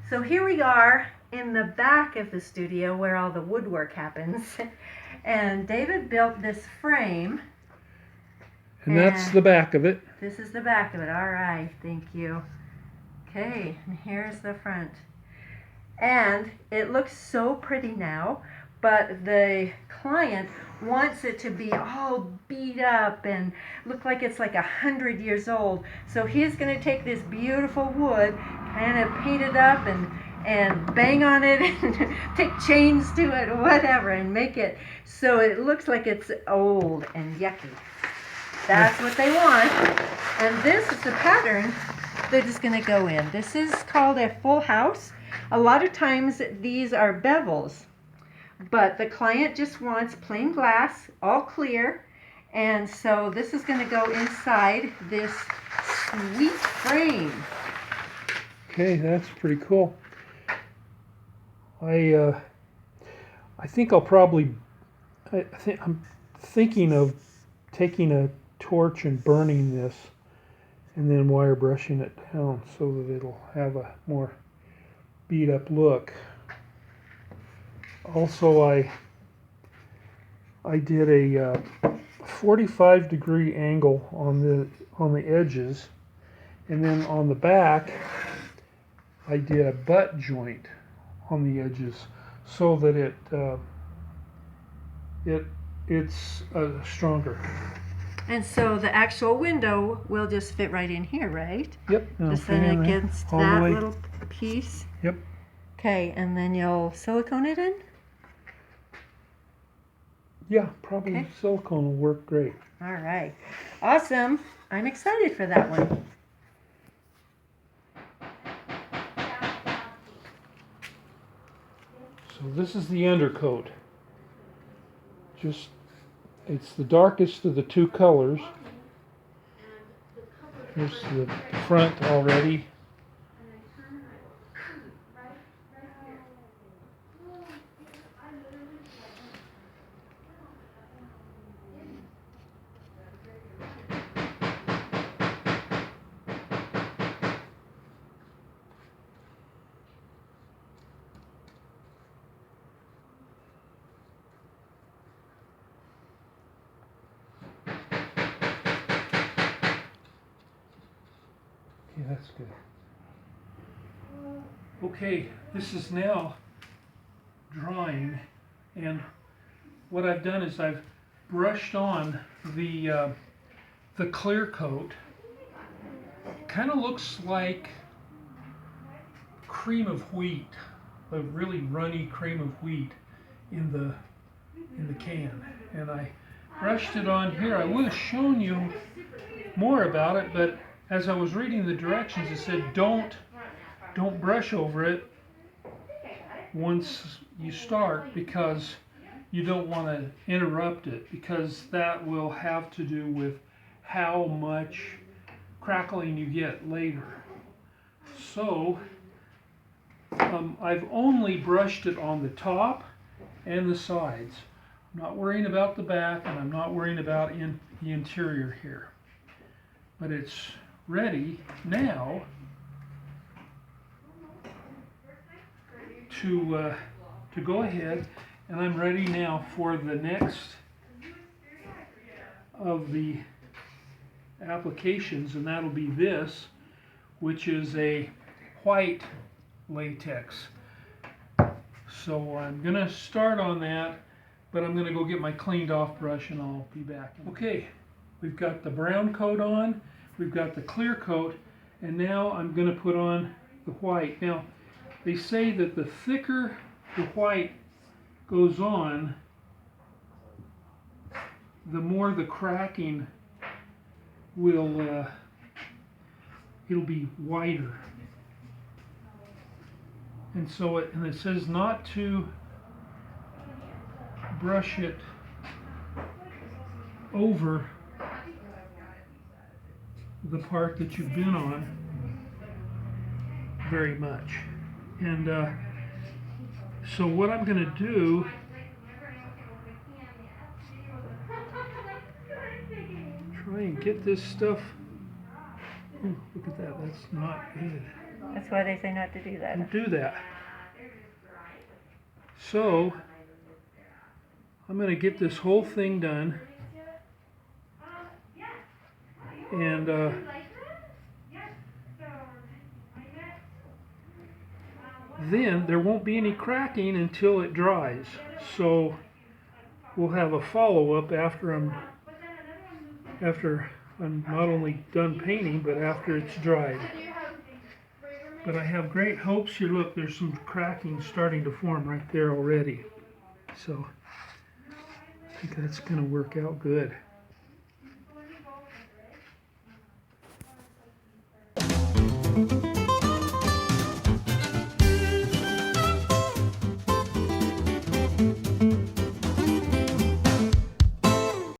So here we are in the back of the studio where all the woodwork happens. And David built this frame. And that's the back of it. This is the back of it. All right, thank you. Okay, and here's the front. And it looks so pretty now, but the client wants it to be all beat up and look like it's like 100 years old. So he's going to take this beautiful wood, kind of paint it up and bang on it and take chains to it or whatever and make it so it looks like it's old and yucky. That's what they want. And this is the pattern they're just going to go in. This is called a full house. A lot of times these are bevels, but the client just wants plain glass, all clear, and so this is going to go inside this sweet frame. Okay, that's pretty cool. I think I'll probably, I'm thinking of taking a torch and burning this and then wire brushing it down so that it'll have a more beat up look. Also, I did a 45-degree angle on the edges, and then on the back I did a butt joint on the edges so that it's stronger. And so the actual window will just fit right in here, right? Yep. Just then against that little piece. Yep. Okay, and then you'll silicone it in? Yeah, probably okay. Silicone will work great. All right. Awesome. I'm excited for that one. So this is the undercoat. It's the darkest of the two colors. Here's the front already. Okay, that's good. Okay, this is now drying, and what I've done is I've brushed on the clear coat. Kind of looks like cream of wheat, a really runny cream of wheat in the can, and I brushed it on here. I would have shown you more about it, but as I was reading the directions, it said don't brush over it once you start, because you don't want to interrupt it, because that will have to do with how much crackling you get later. So I've only brushed it on the top and the sides. I'm not worrying about the back, and I'm not worrying about in the interior here. But it's ready now to go ahead, and I'm ready now for the next of the applications, and that'll be this, which is a white latex. So I'm gonna start on that, but I'm gonna go get my cleaned off brush and I'll be back. Okay, we've got the brown coat on, we've got the clear coat, and now I'm gonna put on the white. Now, they say that the thicker the white goes on, the more the cracking will, it'll be wider. And so it says not to brush it over the part that you've been on very much. And so what I'm going to do, try and get this stuff, oh, look at that, that's not good. That's why they say not to do that. Don't do that. So, I'm going to get this whole thing done. And then there won't be any cracking until it dries. So we'll have a follow-up after I'm not only done painting, but after it's dried. But I have great hopes here. Look, there's some cracking starting to form right there already. So I think that's going to work out good.